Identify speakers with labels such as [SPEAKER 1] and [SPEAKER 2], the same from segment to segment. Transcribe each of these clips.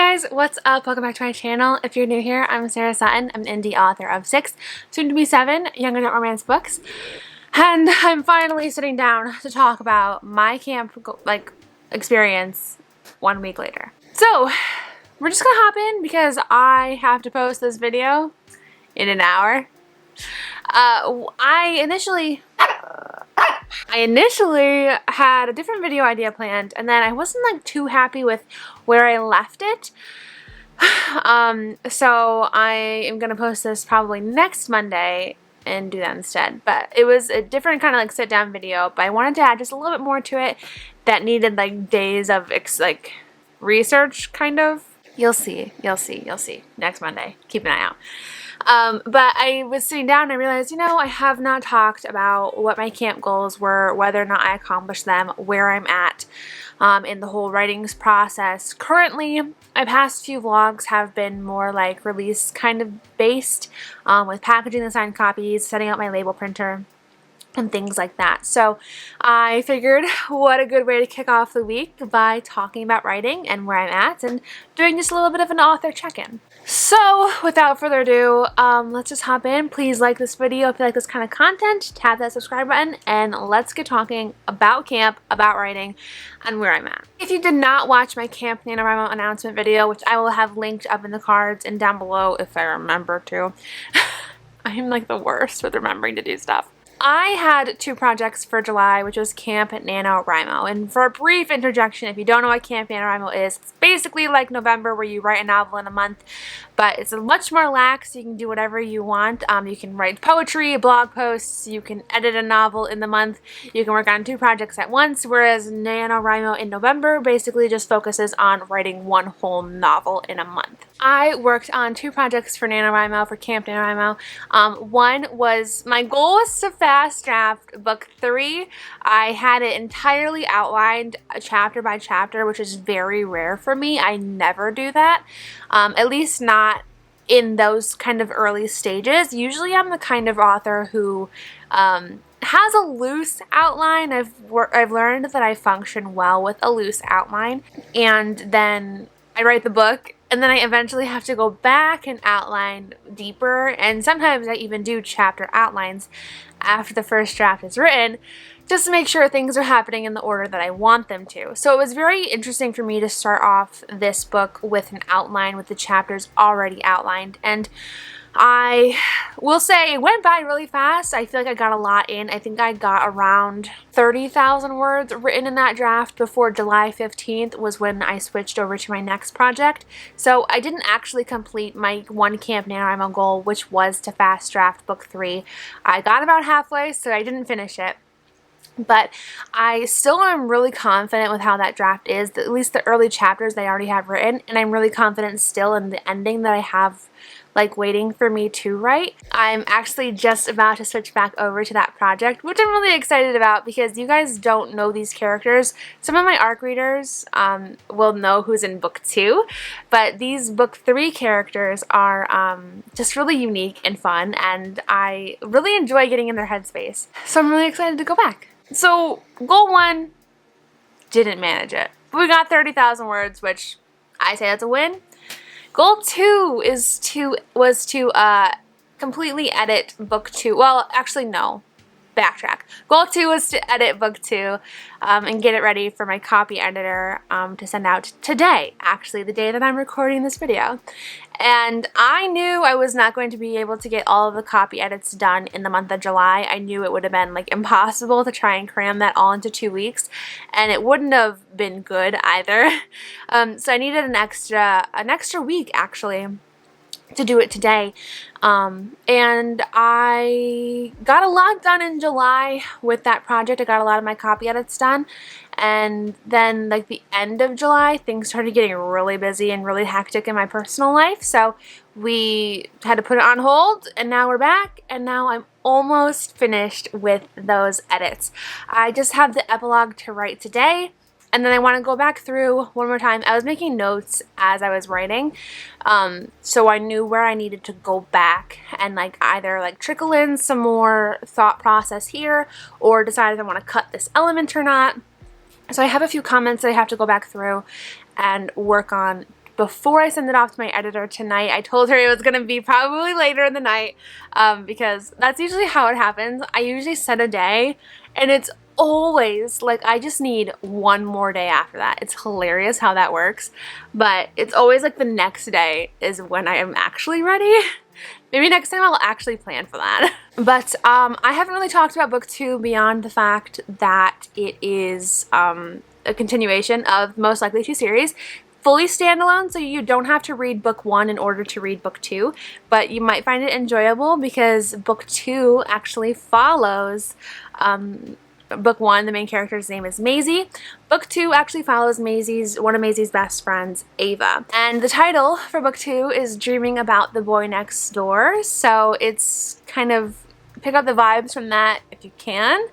[SPEAKER 1] Guys, what's up? Welcome back to my channel. If you're new here, I'm Sarah Sutton. I'm an indie author of 6, soon to be 7, young adult romance books. And I'm finally sitting down to talk about my camp experience 1 week later. So we're just gonna hop in because I have to post this video in an hour. I initially had a different video idea planned, and then I wasn't too happy with where I left it. So I am gonna post this probably next Monday and do that instead. But it was a different kind of sit down video, but I wanted to add just a little bit more to it that needed days of research kind of. You'll see next Monday. Keep an eye out. But I was sitting down and I realized, I have not talked about what my camp goals were, whether or not I accomplished them, where I'm at in the whole writing process. Currently, my past few vlogs have been more release kind of based, with packaging the signed copies, setting up my label printer, and things like that. So I figured what a good way to kick off the week by talking about writing and where I'm at and doing just a little bit of an author check-in. So without further ado, let's just hop in. Please like this video if you like this kind of content, tap that subscribe button, and let's get talking about camp, about writing, and where I'm at. If you did not watch my Camp NaNoWriMo announcement video, which I will have linked up in the cards and down below if I remember to. I am the worst with remembering to do stuff. I had 2 projects for July, which was Camp NaNoWriMo. And for a brief interjection, if you don't know what Camp NaNoWriMo is, it's basically like November where you write a novel in a month, but it's much more lax. You can do whatever you want. You can write poetry, blog posts, you can edit a novel in the month, you can work on 2 projects at once, whereas NaNoWriMo in November basically just focuses on writing 1 whole novel in a month. I worked on 2 projects for NaNoWriMo, for Camp NaNoWriMo. One was, my goal was to fast draft book 3. I had it entirely outlined chapter by chapter, which is very rare for me. I never do that, at least not in those kind of early stages. Usually I'm the kind of author who has a loose outline. I've learned that I function well with a loose outline, and then I write the book, and then I eventually have to go back and outline deeper, and sometimes I even do chapter outlines after the first draft is written, just to make sure things are happening in the order that I want them to. So it was very interesting for me to start off this book with an outline, with the chapters already outlined, and I will say it went by really fast. I feel like I got a lot in. I think I got around 30,000 words written in that draft before July 15th was when I switched over to my next project. So I didn't actually complete my 1 Camp NaNoWriMo goal, which was to fast draft book 3. I got about halfway, so I didn't finish it. But I still am really confident with how that draft is, at least the early chapters I already have written, and I'm really confident still in the ending that I have waiting for me to write. I'm actually just about to switch back over to that project, which I'm really excited about because you guys don't know these characters. Some of my ARC readers will know who's in book 2, but these book 3 characters are just really unique and fun, and I really enjoy getting in their headspace. So I'm really excited to go back. So goal 1, didn't manage it. We got 30,000 words, which I say that's a win. Goal 2 was to completely edit book 2. Well, actually no. Backtrack. Goal 2 was to edit book 2 and get it ready for my copy editor to send out today, actually, the day that I'm recording this video. And I knew I was not going to be able to get all of the copy edits done in the month of July. I knew it would have been impossible to try and cram that all into 2 weeks, and it wouldn't have been good either. So I needed an extra week actually to do it today. And I got a lot done in July with that project. I got a lot of my copy edits done, and then the end of July things started getting really busy and really hectic in my personal life, so we had to put it on hold, and now we're back, and now I'm almost finished with those edits. I just have the epilogue to write today, and then I want to go back through one more time. I was making notes as I was writing, so I knew where I needed to go back and either trickle in some more thought process here or decide if I want to cut this element or not. So I have a few comments that I have to go back through and work on before I send it off to my editor tonight. I told her it was going to be probably later in the night because that's usually how it happens. I usually set a day and it's always like I just need one more day after that. It's hilarious how that works, but it's always like the next day is when I am actually ready. Maybe next time I'll actually plan for that. But I haven't really talked about book 2 beyond the fact that it is a continuation of Most Likely To series. Fully standalone, so you don't have to read book 1 in order to read book 2, but you might find it enjoyable because book 2 actually follows book 1, the main character's name is Maisie. Book 2 actually follows one of Maisie's best friends, Ava. And the title for book 2 is Dreaming About the Boy Next Door, so it's kind of pick up the vibes from that if you can.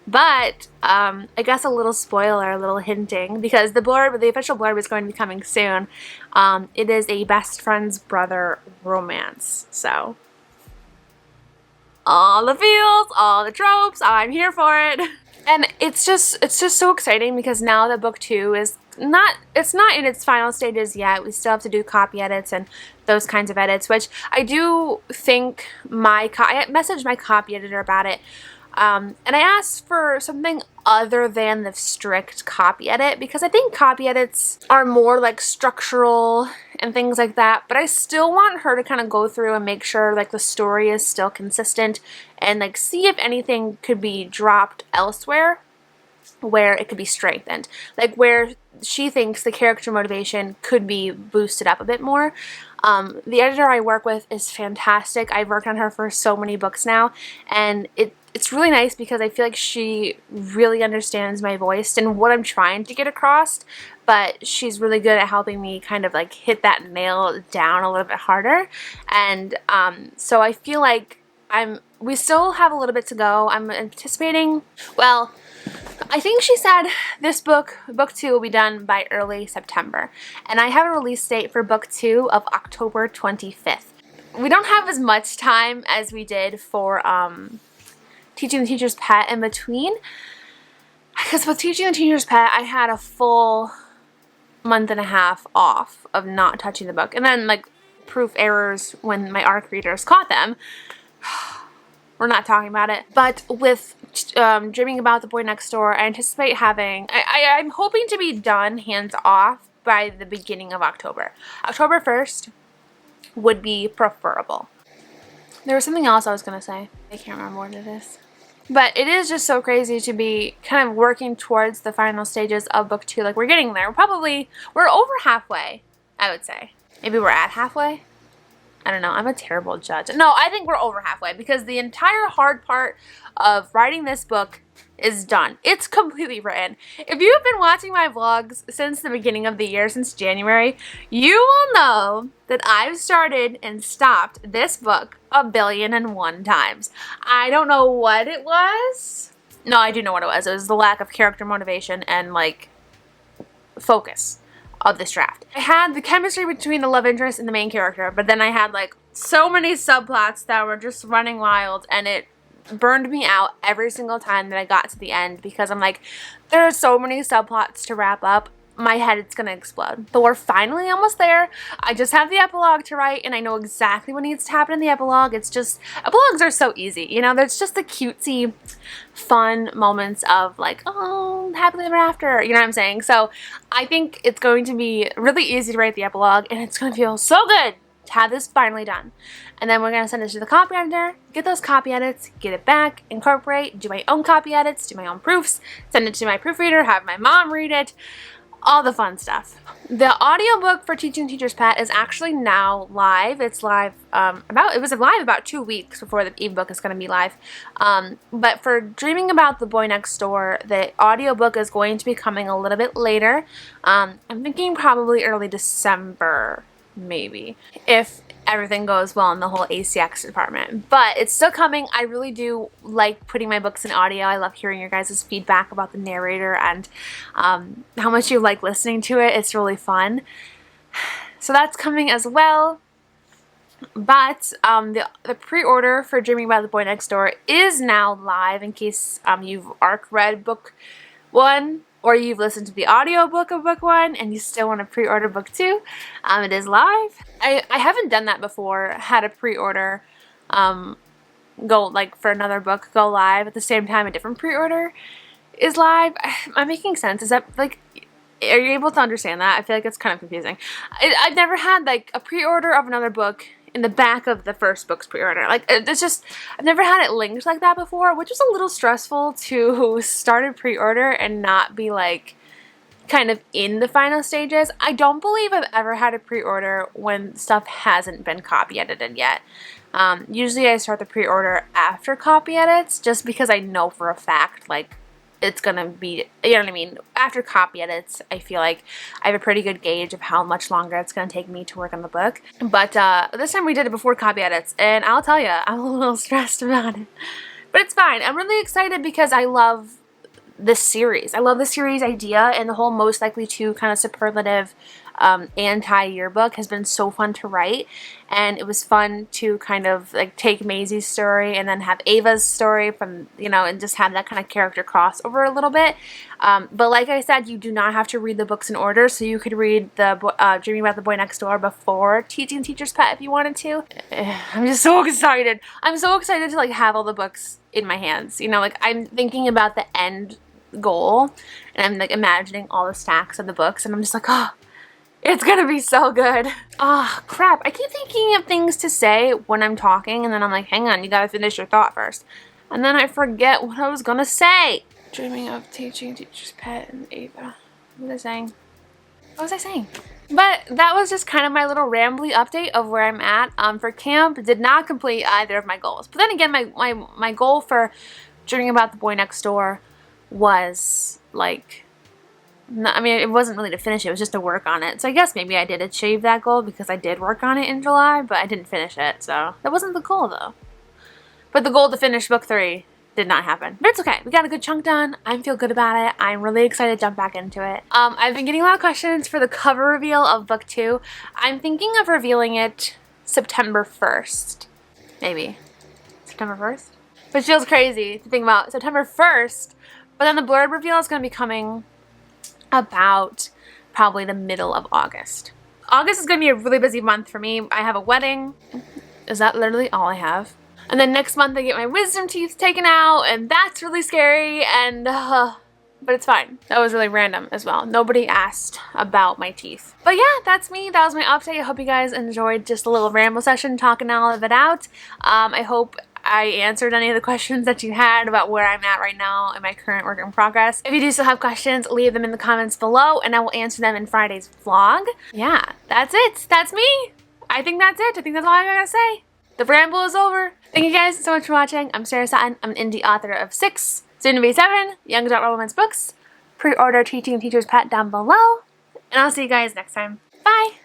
[SPEAKER 1] But I guess a little spoiler, a little hinting, because the official blurb is going to be coming soon. It is a best friend's brother romance, so all the feels, all the tropes, I'm here for it. And it's just so exciting because now that book 2 is not in its final stages yet. We still have to do copy edits and those kinds of edits, which I do think I messaged my copy editor about it. And I asked for something other than the strict copy edit because I think copy edits are more like structural and things like that, but I still want her to kind of go through and make sure like the story is still consistent and like see if anything could be dropped elsewhere where it could be strengthened, like where she thinks the character motivation could be boosted up a bit more. The editor I work with is fantastic. I've worked on her for so many books now, and it's really nice because I feel like she really understands my voice and what I'm trying to get across, but she's really good at helping me kind of like hit that nail down a little bit harder. And so I feel like we still have a little bit to go. I'm anticipating, well, I think she said this book 2 will be done by early September, and I have a release date for book 2 of October 25th. We don't have as much time as we did for Teaching the Teacher's Pet in between, because with Teaching the Teacher's Pet I had a full month and a half off of not touching the book, and then like proof errors when my ARC readers caught them. We're not talking about it. But with Dreaming About the Boy Next Door, I anticipate having, I'm hoping to be done hands off by the beginning of October. October 1st would be preferable. There was something else I was going to say. I can't remember what it is. But it is just so crazy to be kind of working towards the final stages of book 2. Like, we're getting there. We're over halfway, I would say. Maybe we're at halfway? I don't know. I'm a terrible judge. No, I think we're over halfway because the entire hard part of writing this book is done. It's completely written. If you have been watching my vlogs since the beginning of the year, since January, you will know that I've started and stopped this book 1,000,001 times. I don't know what it was. No, I do know what it was. It was the lack of character motivation and like focus of this draft. I had the chemistry between the love interest and the main character, but then I had like so many subplots that were just running wild, and it burned me out every single time that I got to the end because I'm like, there are so many subplots to wrap up. My head is gonna explode. But we're finally almost there. I just have the epilogue to write, and I know exactly what needs to happen in the epilogue. It's just, epilogues are so easy, you know? There's just the cutesy, fun moments of like, oh, happily ever after, you know what I'm saying? So I think it's going to be really easy to write the epilogue, and it's gonna feel so good to have this finally done. And then we're gonna send it to the copy editor, get those copy edits, get it back, incorporate, do my own copy edits, do my own proofs, send it to my proofreader, have my mom read it, all the fun stuff. The audiobook for Teaching the Teacher's Pet is actually now live. It's live it was live about 2 weeks before the ebook is going to be live. But for Dreaming About the Boy Next Door, the audiobook is going to be coming a little bit later. I'm thinking probably early December, maybe, if everything goes well in the whole ACX department. But it's still coming. I really do like putting my books in audio. I love hearing your guys' feedback about the narrator and how much you like listening to it. It's really fun. So that's coming as well. But the pre-order for Dreaming About the Boy Next Door is now live in case you've ARC read book 1. or you've listened to the audiobook of book 1 and you still want to pre-order book 2, it is live. I haven't done that before, had a pre-order go, like, for another book go live at the same time a different pre-order is live. Am I making sense? Is that, like, are you able to understand that? I feel like it's kind of confusing. I've never had, like, a pre-order of another book in the back of the first book's pre-order. Like, it's just, I've never had it linked like that before, which is a little stressful to start a pre-order and not be, like, kind of in the final stages. I don't believe I've ever had a pre-order when stuff hasn't been copy edited yet. Usually I start the pre-order after copy edits, just because I know for a fact, like, it's gonna be, you know what I mean? After copy edits, I feel like I have a pretty good gauge of how much longer it's gonna take me to work on the book. But this time we did it before copy edits, and I'll tell you, I'm a little stressed about it. But it's fine. I'm really excited because I love this series. I love the series idea, and the whole most likely to kind of superlative anti-yearbook has been so fun to write, and it was fun to kind of, like, take Maisie's story and then have Ava's story from, you know, and just have that kind of character crossover a little bit. But like I said, you do not have to read the books in order, so you could read the Dreaming About the Boy Next Door before Teaching Teacher's Pet if you wanted to. I'm just so excited. I'm so excited to, like, have all the books in my hands. You know, like, I'm thinking about the end goal, and I'm, like, imagining all the stacks of the books, and I'm just like, oh, it's gonna be so good. Oh, crap. I keep thinking of things to say when I'm talking, and then I'm like, hang on, you gotta finish your thought first. And then I forget what I was gonna say. Dreaming of Teaching Teacher's Pet and Ava. What was I saying? What was I saying? But that was just kind of my little rambly update of where I'm at. For camp, did not complete either of my goals. But then again, my goal for Dreaming About the Boy Next Door was, like, I mean, it wasn't really to finish it, it was just to work on it. So I guess maybe I did achieve that goal because I did work on it in July, but I didn't finish it, so that wasn't the goal, though. But the goal to finish book 3 did not happen. But it's okay. We got a good chunk done. I feel good about it. I'm really excited to jump back into it. I've been getting a lot of questions for the cover reveal of book 2. I'm thinking of revealing it September 1st. Maybe. September 1st? Which feels crazy to think about September 1st, but then the blurb reveal is going to be coming about probably the middle of August. August is going to be a really busy month for me. I have a wedding. Is that literally all I have? And then next month I get my wisdom teeth taken out, and that's really scary, and but it's fine. That was really random as well. Nobody asked about my teeth. But yeah, that's me. That was my update. I hope you guys enjoyed just a little ramble session talking all of it out. I hope I answered any of the questions that you had about where I'm at right now in my current work in progress. If you do still have questions, leave them in the comments below and I will answer them in Friday's vlog. Yeah, that's it. That's me. I think that's it. I think that's all I gotta say. The ramble is over. Thank you guys so much for watching. I'm Sarah Sutton. I'm an indie author of 6, soon to be 7, young adult romance books. Pre-order Teaching Teacher's Pet down below. And I'll see you guys next time. Bye!